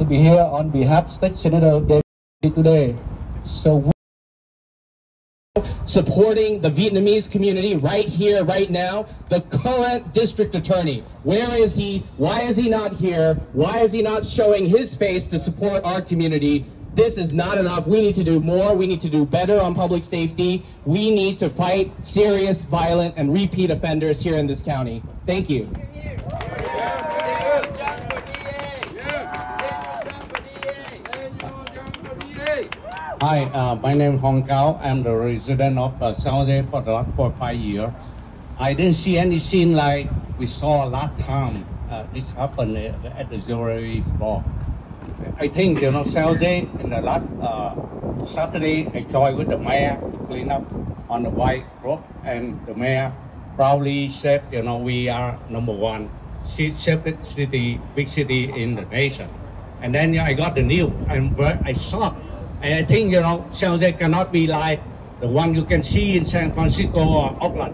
to be here on behalf of State Senator David today. So supporting the Vietnamese community right here, right now. The current district attorney, where is he? Why is he not here? Why is he not showing his face to support our community? This is not enough. We need to do more. We need to do better on public safety. We need to fight serious, violent, and repeat offenders here in this county. Thank you. Hi, my name is Hong Cao. I'm the resident of South Asia for the last 4 or 5 years. I didn't see any scene like we saw last time this happened at the jewelry store. I think, South Asia in the last Saturday, I joined with the mayor to clean up on the white road, and the mayor proudly said, we are #1 safest city, big city in the nation. And then I got the news, I shocked. And I think, South Asia cannot be like the one you can see in San Francisco or Oakland.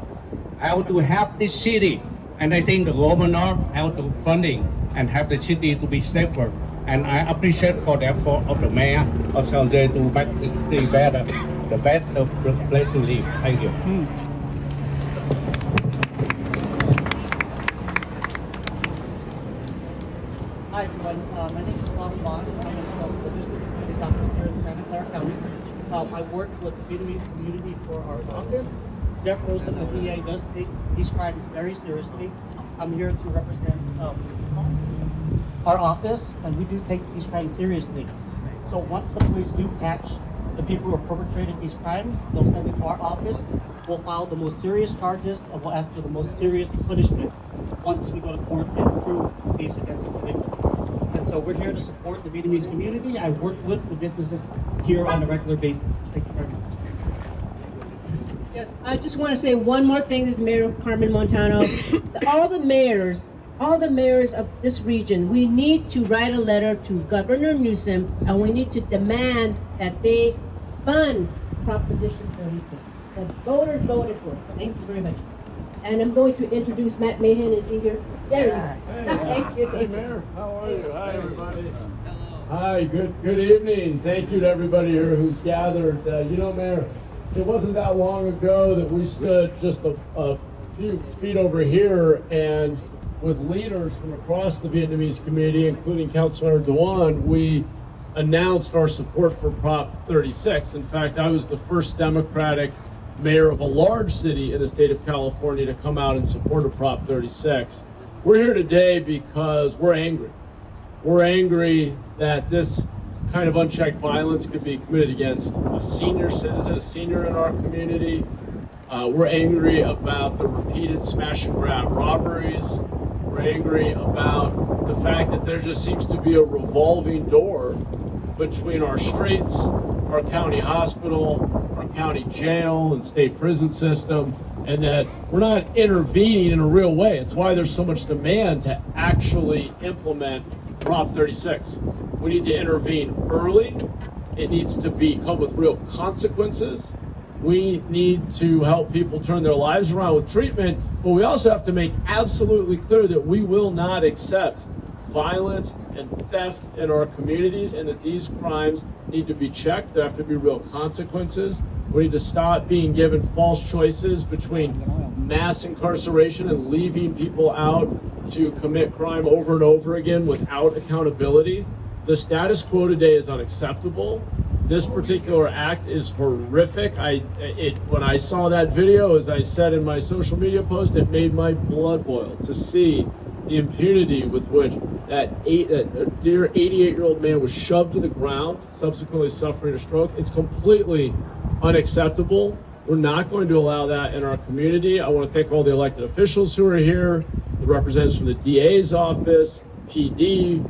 I have to help this city. And I think the governor have to funding and have the city to be safer. And I appreciate for the effort of the mayor of South Asia to make the city better, the better place to live. Thank you. Hi everyone, my name is Long Bond. I'm the district attorney's office here in Santa Clara County. I work with the Vietnamese community for our office. Jeff Rosen, the DA, does take these crimes very seriously. I'm here to represent our office, and we do take these crimes seriously. So once the police do catch the people who are perpetrating these crimes, they'll send it to our office. We'll file the most serious charges, and we'll ask for the most serious punishment once we go to court and prove the case against the victim. And so we're here to support the Vietnamese community. I work with the businesses here on a regular basis. Thank you very much. Yes, I just want to say one more thing. This is Mayor Carmen Montano. All the mayors of this region, we need to write a letter to Governor Newsom, and we need to demand that they fund Proposition 36. The voters voted for it. Thank you very much. And I'm going to introduce Matt Mahan. Is he here? There he is. Thank you. Hey, Mayor. How are you? Hi, everybody. Hello. Hi. Good evening. Thank you to everybody here who's gathered. Mayor, it wasn't that long ago that we stood just a few feet over here, and with leaders from across the Vietnamese community, including Councilmember Dewan, we announced our support for Prop 36. In fact, I was the first Democratic mayor of a large city in the state of California to come out and support a Prop 36. We're here today because we're angry. We're angry that this kind of unchecked violence could be committed against a senior citizen, a senior in our community. We're angry about the repeated smash and grab robberies. We're angry about the fact that there just seems to be a revolving door between our streets, our county hospital, our county jail and state prison system, and that we're not intervening in a real way. It's why there's so much demand to actually implement Prop 36. We need to intervene early. It needs to come with real consequences. We need to help people turn their lives around with treatment, but we also have to make absolutely clear that we will not accept violence and theft in our communities, and that these crimes need to be checked. There have to be real consequences. We need to stop being given false choices between mass incarceration and leaving people out to commit crime over and over again without accountability. The status quo today is unacceptable. This particular act is horrific. When I saw that video, as I said in my social media post, it made my blood boil to see the impunity with which that dear 88-year-old man was shoved to the ground, subsequently suffering a stroke. It's completely unacceptable. We're not going to allow that in our community. I want to thank all the elected officials who are here, the representatives from the DA's office, PD,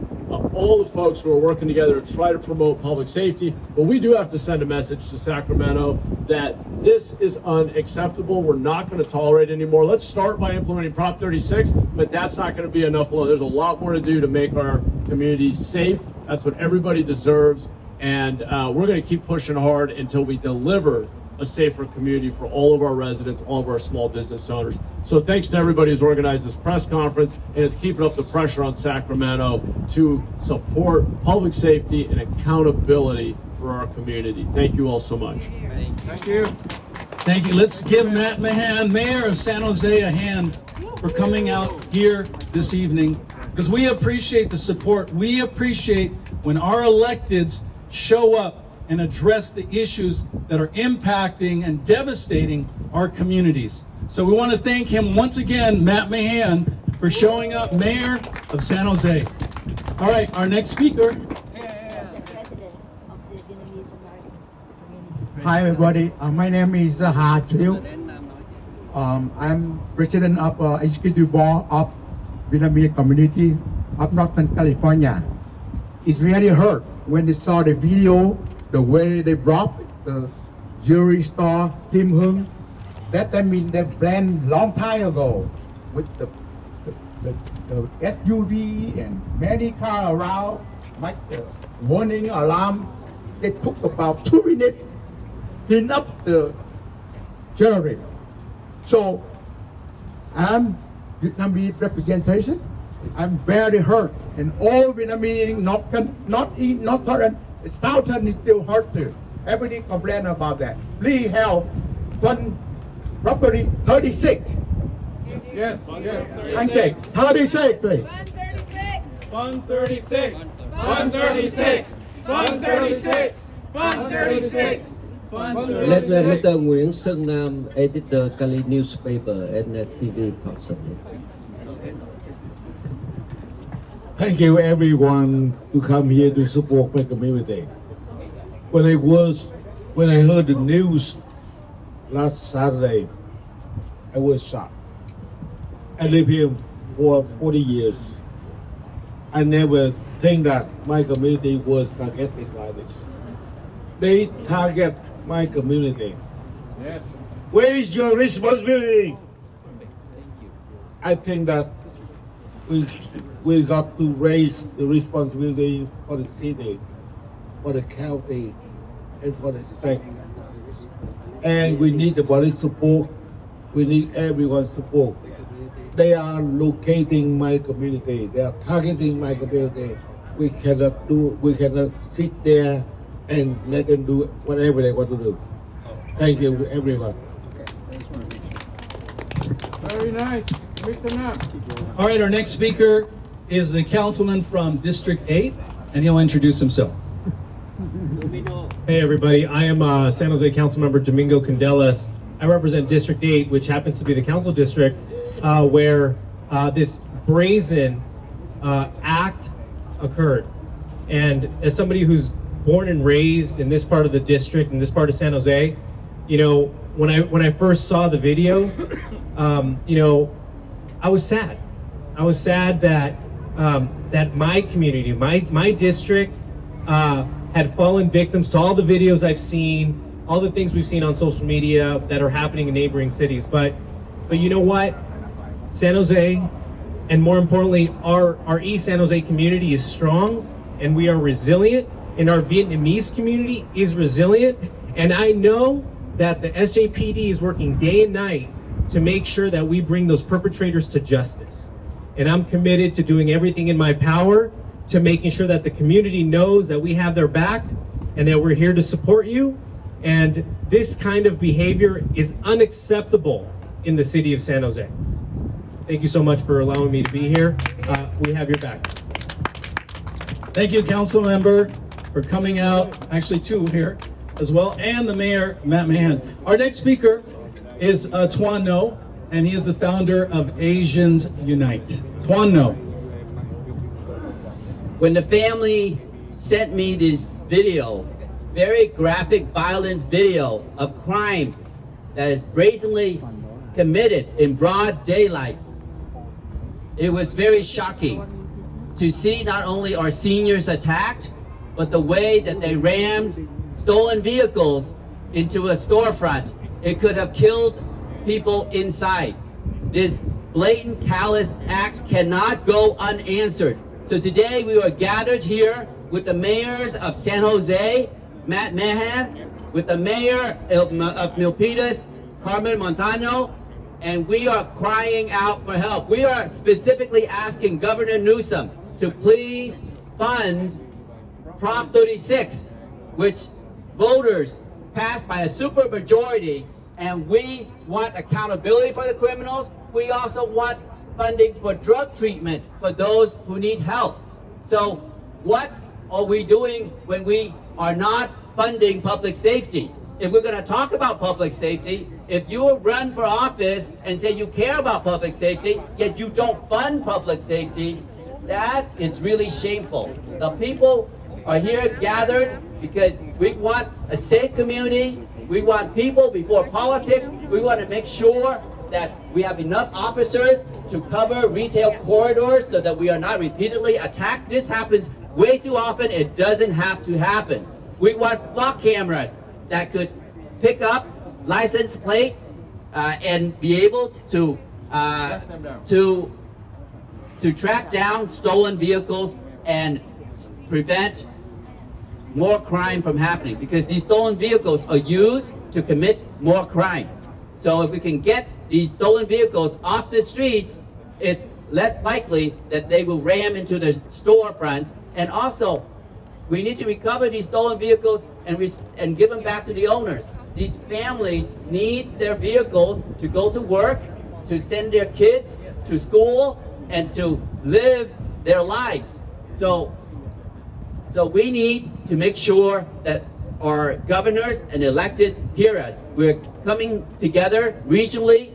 all the folks who are working together to try to promote public safety. But we do have to send a message to Sacramento that this is unacceptable. We're not going to tolerate it anymore. Let's start by implementing Prop 36, but that's not going to be enough alone. There's a lot more to do to make our communities safe. That's what everybody deserves. And we're going to keep pushing hard until we deliver a safer community for all of our residents, all of our small business owners. So thanks to everybody who's organized this press conference and is keeping up the pressure on Sacramento to support public safety and accountability for our community. Thank you all so much. Thank you. Thank you. Let's give Matt Mahan, Mayor of San Jose, a hand for coming out here this evening, because we appreciate the support. We appreciate when our electeds show up and address the issues that are impacting and devastating our communities. So we want to thank him once again, Matt Mahan, for showing up, Mayor of San Jose. All right, our next speaker. Hi everybody, my name is Hạnh Dương. I'm president of executive board of Vietnamese community of Northern California. It's really hurt when they saw the video, the way they robbed the jewelry store, Kim Hưng. That means they planned long time ago with the SUV and many cars around, like the warning alarm. They took about 2 minutes clean up the jewelry. So I'm Vietnamese representation. I'm very hurt, and all Vietnamese Northern, Southern is still hurt too. Everybody complain about that. Please help fund property 36. Yes, Handshake. 36, please. 136. 136. 136. 136. Let Mr. Nguyễn Xuân Nam, editor Cali newspaper and TV talk something. Thank you everyone to come here to support my community. When I heard the news last Saturday, I was shocked. I live here for 40 years. I never think that my community was targeted like this. They target my community. Yes. Where is your responsibility? I think that we got to raise the responsibility for the city, for the county, and for the state. And we need the body support. We need everyone's support. They are locating my community. They are targeting my community. We cannot sit there and let them do whatever they want to do. Thank you, everyone. Very nice. Meet them up. All right, our next speaker is the councilman from District 8, and he'll introduce himself. Hey everybody, I am San Jose Councilmember Domingo Candelas. I represent District 8, which happens to be the council district where this brazen act occurred. And as somebody who's born and raised in this part of the district, in this part of San Jose, you know, when I first saw the video, you know, I was sad. I was sad that that my community, my district, had fallen victims to all the videos I've seen, all the things we've seen on social media that are happening in neighboring cities. But you know what? San Jose, and more importantly, our East San Jose community is strong, and we are resilient, and our Vietnamese community is resilient. And I know that the SJPD is working day and night to make sure that we bring those perpetrators to justice. And I'm committed to doing everything in my power to making sure that the community knows that we have their back and that we're here to support you. And this kind of behavior is unacceptable in the city of San Jose. Thank you so much for allowing me to be here. We have your back. Thank you, council member, for coming out. Actually, two here as well, and the mayor, Matt Mahan. Our next speaker is Tuan No, and he is the founder of Asians Unite. Tuan No. When the family sent me this video, very graphic, violent video of crime that is brazenly committed in broad daylight, it was very shocking to see not only our seniors attacked, but the way that they rammed stolen vehicles into a storefront. It could have killed people inside. This blatant, callous act cannot go unanswered. So today we were gathered here with the mayors of San Jose, Matt Mahan, with the mayor of Milpitas, Carmen Montano, and we are crying out for help. We are specifically asking Governor Newsom to please fund Prop 36, which voters passed by a supermajority, and we want accountability for the criminals. We also want funding for drug treatment for those who need help. So what are we doing when we are not funding public safety? If we're going to talk about public safety, if you run for office and say you care about public safety, yet you don't fund public safety, that is really shameful. The people are here gathered because we want a safe community. We want people before politics. We want to make sure that we have enough officers to cover retail corridors so that we are not repeatedly attacked. This happens way too often. It doesn't have to happen. We want flock cameras that could pick up license plate and be able to track down stolen vehicles and prevent more crime from happening, because these stolen vehicles are used to commit more crime. So if we can get these stolen vehicles off the streets, it's less likely that they will ram into the storefronts. And also, we need to recover these stolen vehicles and give them back to the owners. These families need their vehicles to go to work, to send their kids to school, and to live their lives. So we need to make sure that our governors and electeds hear us. We're coming together regionally.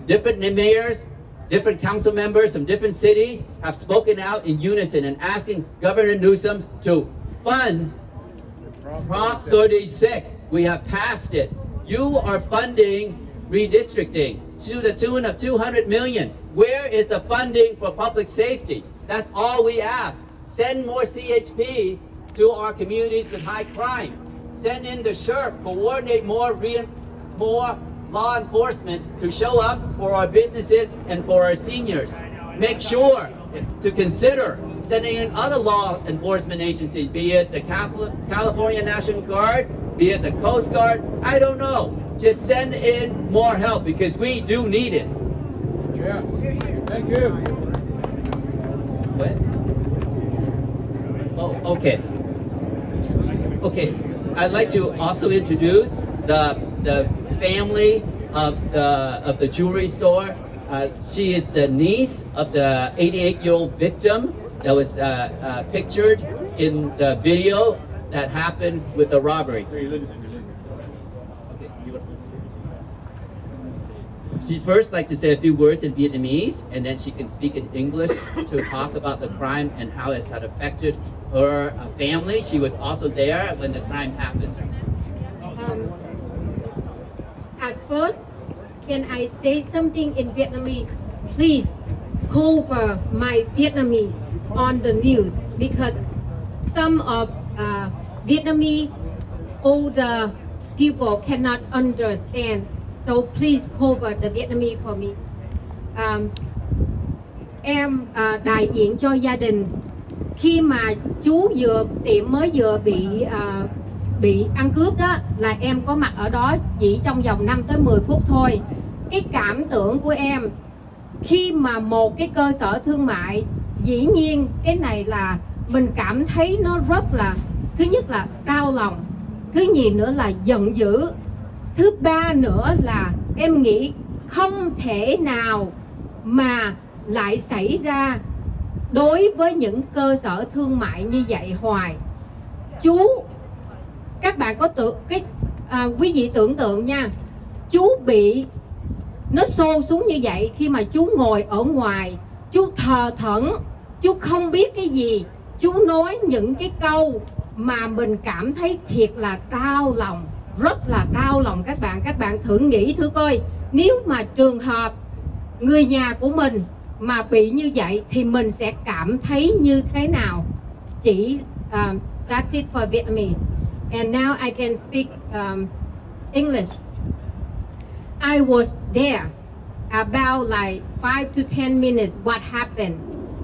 Different mayors, different council members from different cities have spoken out in unison and asking Governor Newsom to fund Prop 36. We have passed it. You are funding redistricting to the tune of $200 million. Where is the funding for public safety? That's all we ask. Send more CHP to our communities with high crime. Send in the sheriff, coordinate more law enforcement to show up for our businesses and for our seniors. Make sure to consider sending in other law enforcement agencies, be it the California National Guard, be it the Coast Guard, I don't know. Just send in more help because we do need it. Yeah. Thank you. What? Oh, okay. Okay. I'd like to also introduce the family of the jewelry store. She is the niece of the 88-year-old victim that was pictured in the video that happened with the robbery. She'd first like to say a few words in Vietnamese, and then she can speak in English to talk about the crime and how it had affected her family. She was also there when the crime happened. At first, can I say something in Vietnamese? Please cover my Vietnamese on the news, because some of Vietnamese older people cannot understand. So please cover the Vietnamese for me. Em đại diện cho gia đình. Khi mà chú tiệm mới vừa bị ăn cướp đó, là em có mặt ở đó chỉ trong vòng 5 tới 10 phút thôi. Cái cảm tưởng của em khi mà một cái cơ sở thương mại, dĩ nhiên cái này là mình cảm thấy nó rất là, thứ nhất là đau lòng, thứ nhì nữa là giận dữ, thứ ba nữa là em nghĩ không thể nào mà lại xảy ra đối với những cơ sở thương mại như vậy hoài. Các bạn có quý vị tưởng tượng nha, chú bị nó xô xuống như vậy khi mà chú ngồi ở ngoài, chú thờ thẫn, chú không biết cái gì, chú nói những cái câu mà mình cảm thấy thiệt là đau lòng, rất là đau lòng các bạn thử nghĩ thử coi, nếu mà trường hợp người nhà của mình mà bị như vậy thì mình sẽ cảm thấy như thế nào. That's it for Vietnamese. And now I can speak English. I was there about like 5 to 10 minutes. What happened?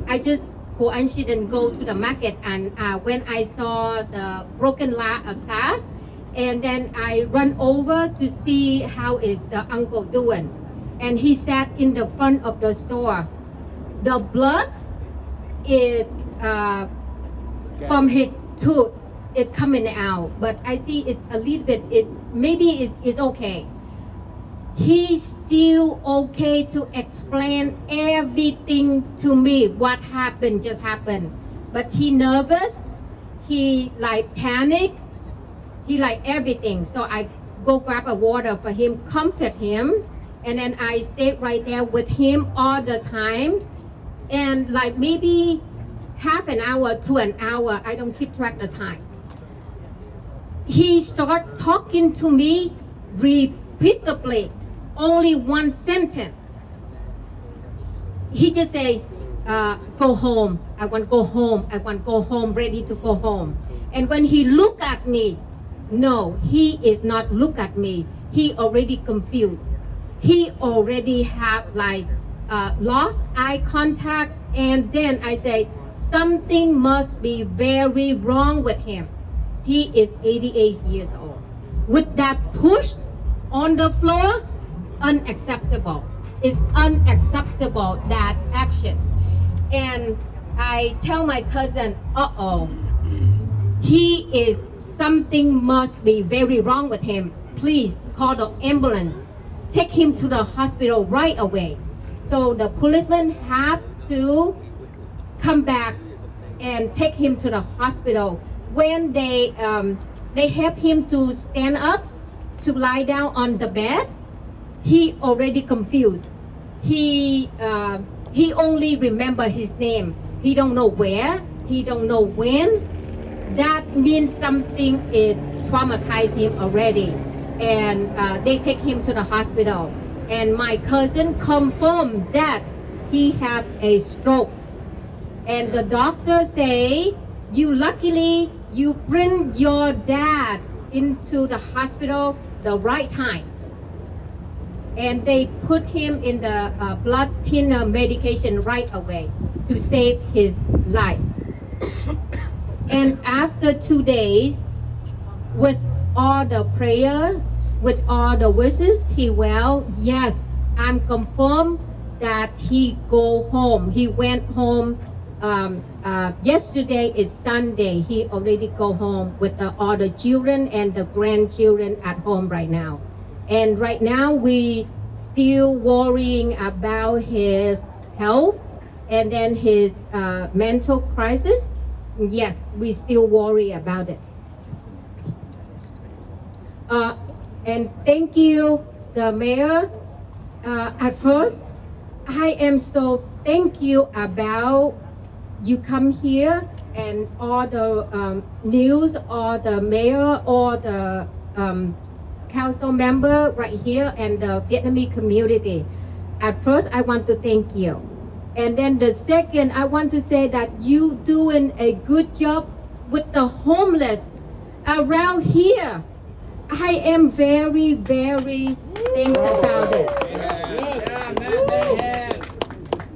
I just coincidentally go to the market, and when I saw the broken glass, And then I run over to see how is the uncle doing. And he sat in the front of the store. The blood is from his tooth, it's coming out. But I see it a little bit, maybe it's okay. He's still okay to explain everything to me, what happened, just happened. But he nervous, he like panic, he like everything. So I go grab a water for him, comfort him, and then I stay right there with him all the time. And like maybe half an hour to an hour, I don't keep track of the time. He start talking to me repeatedly, only one sentence. He just say, go home, I want to go home, I want to go home, ready to go home. And when he look at me, no, he is not look at me. He already confused. He already have like lost eye contact. And then I say, something must be very wrong with him. He is 88 years old. With that push on the floor, unacceptable. It's unacceptable, that action. And I tell my cousin, he is, something must be very wrong with him. Please call the ambulance. Take him to the hospital right away. So the policemen have to come back and take him to the hospital. When they help him to stand up, to lie down on the bed, he already confused. He only remember his name. He don't know where, he don't know when. That means something it traumatized him already. And they take him to the hospital. And my cousin confirmed that he had a stroke. And the doctor say, luckily you bring your dad into the hospital the right time. And they put him in the blood thinner medication right away to save his life. And after 2 days, with all the prayer, with all the wishes, he well, yes, I'm confirmed that he go home. He went home. Yesterday is Sunday. He already go home with all the children and the grandchildren at home right now. And right now we still worrying about his health and then his mental crisis. Yes, we still worry about it. And thank you, the mayor. At first, I am so thank you about you come here and all the news, all the mayor, all the council member right here and the Vietnamese community. At first, I want to thank you. And then the second, I want to say that you doing a good job with the homeless around here. I am very, very thanks about it.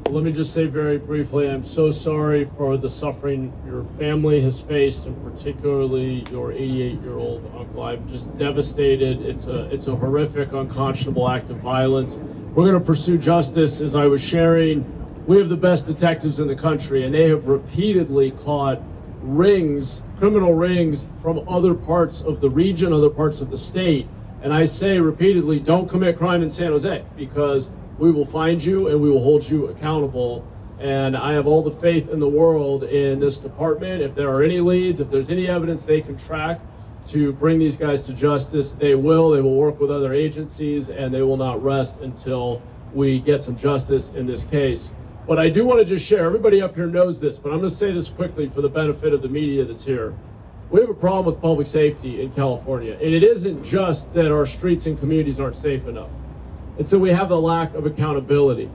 Let me just say very briefly, I'm so sorry for the suffering your family has faced, and particularly your 88-year-old uncle. I'm just devastated. It's a horrific, unconscionable act of violence. We're going to pursue justice. As I was sharing, we have the best detectives in the country, and they have repeatedly caught rings, criminal rings from other parts of the region, other parts of the state. And I say repeatedly, don't commit crime in San Jose, because we will find you and we will hold you accountable. And I have all the faith in the world in this department. If there are any leads, if there's any evidence they can track to bring these guys to justice, they will. They will work with other agencies, and they will not rest until we get some justice in this case. But I do want to just share, everybody up here knows this, but I'm going to say this quickly for the benefit of the media that's here. We have a problem with public safety in California, and it isn't just that our streets and communities aren't safe enough. And so we have a lack of accountability.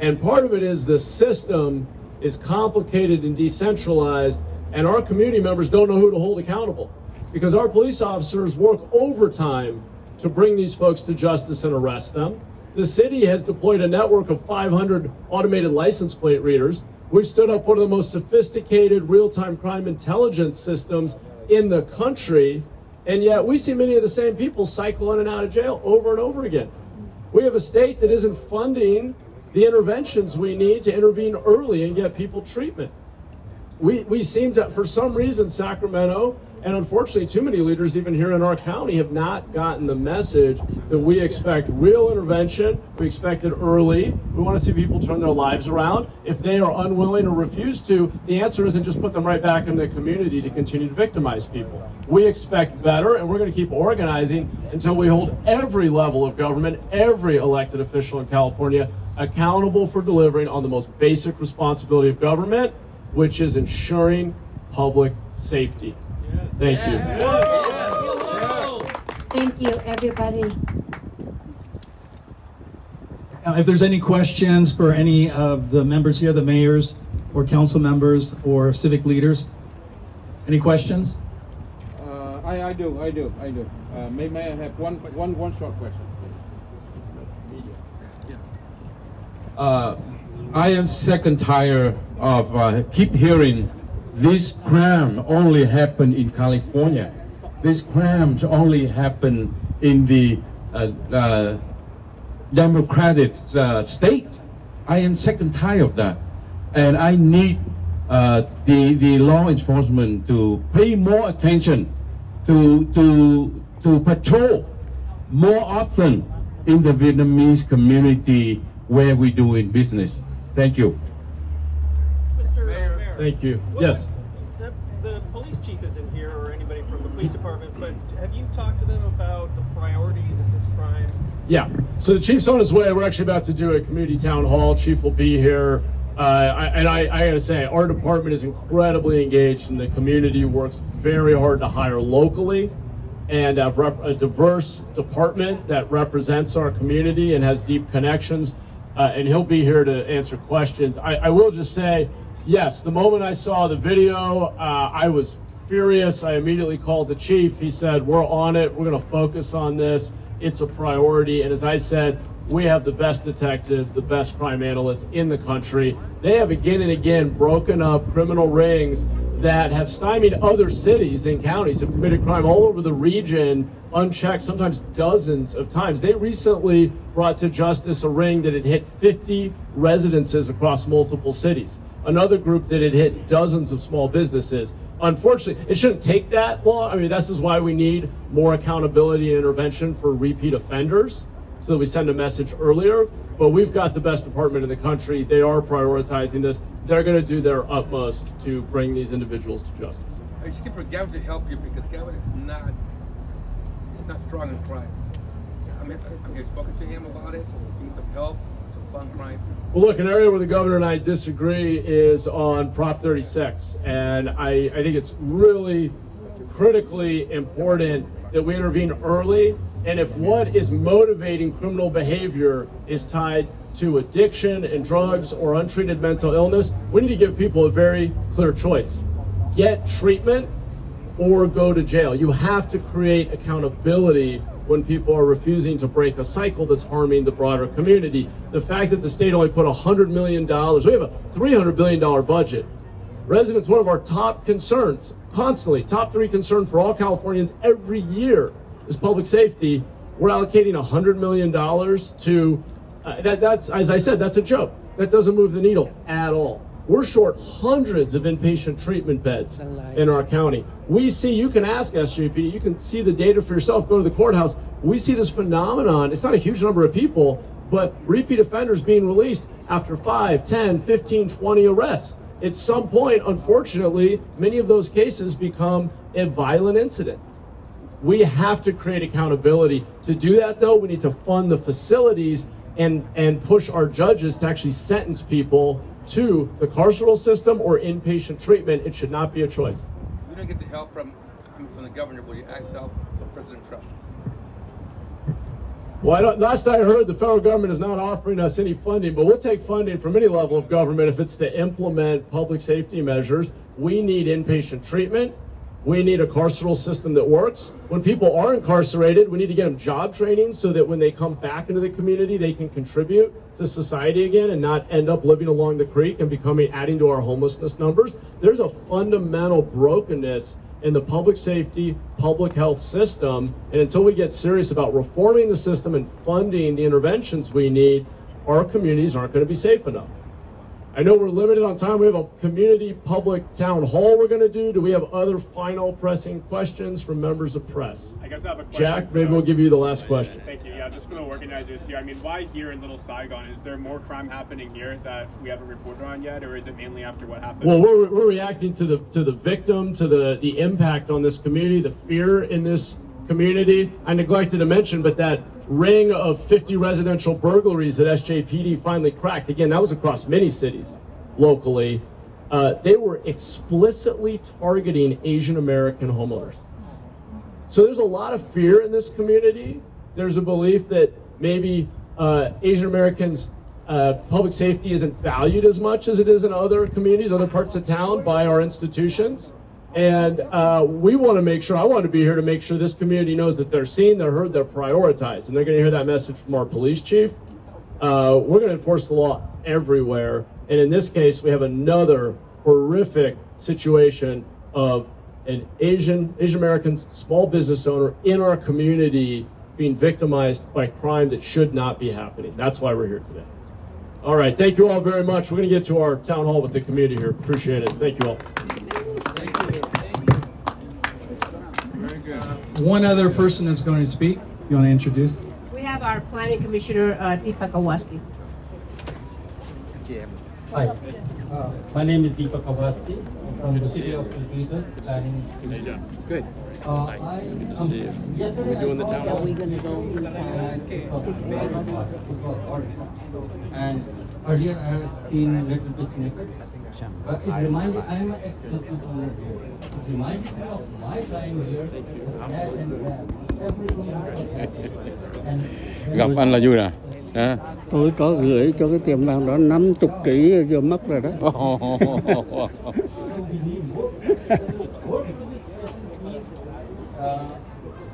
And part of it is the system is complicated and decentralized, and our community members don't know who to hold accountable, because our police officers work overtime to bring these folks to justice and arrest them. The city has deployed a network of 500 automated license plate readers. We've stood up one of the most sophisticated real-time crime intelligence systems in the country. And yet we see many of the same people cycle in and out of jail over and over again. We have a state that isn't funding the interventions we need to intervene early and get people treatment. We seem to, for some reason, Sacramento, and unfortunately too many leaders even here in our county, have not gotten the message that we expect real intervention, we expect it early, we want to see people turn their lives around. If they are unwilling or refuse to, the answer isn't just put them right back in the community to continue to victimize people. We expect better, and we're going to keep organizing until we hold every level of government, every elected official in California accountable for delivering on the most basic responsibility of government, which is ensuring public safety. Thank you. Thank you, everybody. Now, if there's any questions for any of the members here, the mayors or council members or civic leaders, any questions? I do. May I have one short question? I am sick and tired of keep hearing this crime only happen in California. This crimes only happen in the democratic state. I am sick and tired of that, and I need the law enforcement to pay more attention to patrol more often in the Vietnamese community where we doing business. Thank you. Mr. Mayor. Thank you. Well, Yes. The police chief isn't here, or anybody from the police department, but have you talked to them about the priority that this crime? Yeah. So the chief's on his way. We're actually about to do a community town hall. Chief will be here. I got to say, our department is incredibly engaged, and the community works very hard to hire locally, and have a diverse department that represents our community and has deep connections. And he'll be here to answer questions. I will just say, yes, the moment I saw the video, I was furious. I immediately called the chief. He said, we're on it. We're going to focus on this. It's a priority. And as I said, we have the best detectives, the best crime analysts in the country. They have again and again broken up criminal rings that have stymied other cities and counties, have committed crime all over the region, unchecked, sometimes dozens of times. They recently brought to justice a ring that had hit 50 residences across multiple cities. Another group that had hit dozens of small businesses. Unfortunately, it shouldn't take that long. I mean, this is why we need more accountability and intervention for repeat offenders, so that we send a message earlier. But we've got the best department in the country. They are prioritizing this. They're going to do their utmost to bring these individuals to justice. I just looking for Gavin to help you, because Gavin is not strong in crime. I'm spoken to him about it. He needs some help to fund crime. Well, look, an area where the governor and I disagree is on Prop 36. And I think it's really critically important that we intervene early. And if what is motivating criminal behavior is tied to addiction and drugs or untreated mental illness, we need to give people a very clear choice. Get treatment or go to jail. You have to create accountability when people are refusing to break a cycle that's harming the broader community. The fact that the state only put $100 million, we have a $300 billion budget. Residents, one of our top concerns, constantly, top 3 concern for all Californians every year is public safety. We're allocating $100 million to, that's, as I said, that's a joke. That doesn't move the needle at all. We're short hundreds of inpatient treatment beds in our county. We see, you can ask SJPD, you can see the data for yourself, go to the courthouse. We see this phenomenon. It's not a huge number of people, but repeat offenders being released after 5, 10, 15, 20 arrests. At some point, unfortunately, many of those cases become a violent incident. We have to create accountability. To do that, though, we need to fund the facilities and push our judges to actually sentence people to the carceral system or inpatient treatment. It should not be a choice. You don't get the help from the governor, but you ask help from President Trump. Well, last I heard, the federal government is not offering us any funding, but we'll take funding from any level of government if it's to implement public safety measures. We need inpatient treatment. We need a carceral system that works. When people are incarcerated, we need to get them job training so that when they come back into the community, they can contribute to society again and not end up living along the creek and adding to our homelessness numbers. There's a fundamental brokenness in the public safety, public health system. And until we get serious about reforming the system and funding the interventions we need, our communities aren't going to be safe enough. I know we're limited on time. We have a community public town hall we're going to do. Do we have other final pressing questions from members of press? I guess I have a question. Jack, maybe we'll give you the last question. Thank you. Yeah, just for the organizers here. I mean, why here in Little Saigon? Is there more crime happening here that we haven't reported on yet, or is it mainly after what happened? Well, we're reacting to the victim, to the impact on this community, the fear in this community. I neglected to mention, but that ring of 50 residential burglaries that SJPD finally cracked, again, that was across many cities locally. They were explicitly targeting Asian American homeowners. So there's a lot of fear in this community. There's a belief that maybe Asian Americans' public safety isn't valued as much as it is in other communities, other parts of town by our institutions. And we want to make sure, I want to be here to make sure this community knows that they're seen, they're heard, they're prioritized. And they're going to hear that message from our police chief. We're going to enforce the law everywhere. And in this case, we have another horrific situation of an Asian American small business owner in our community being victimized by crime that should not be happening. That's why we're here today. All right, thank you all very much. We're going to get to our town hall with the community here. Appreciate it. Thank you all. One other person that's going to speak. You want to introduce? We have our planning commissioner, Deepak Awasthi. Hi, my name is Deepak Awasthi from the city of Calcutta. Good. Good to see you. We're doing the town hall. We're going to go inside. And earlier I have seen little bit snippets. But it reminds me, I'm an ex-business owner here. It reminds me of my time here. Gặp anh là vui nè. Tôi có gửi cho cái tiệm vàng đó 50 kg vừa mất rồi đó.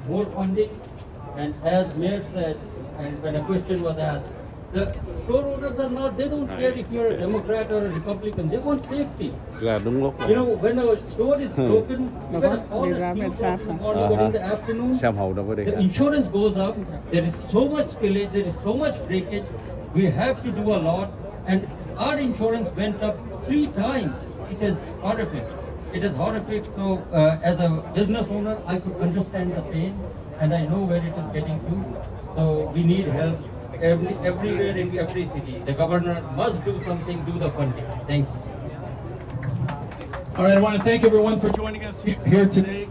More funding, and as Mayor said, and when a question was asked, the store owners are not, they don't care if you're a Democrat or a Republican, they want safety. You know, when a store is broken, you gotta call it in the afternoon, the insurance goes up, there is so much spillage, there is so much breakage, we have to do a lot, and our insurance went up 3 times. It is horrific. It is horrific. So as a business owner, I could understand the pain, and I know where it is getting to. So we need help everywhere in every city. The governor must do something, do the funding. Thank you. All right, I want to thank everyone for joining us here today.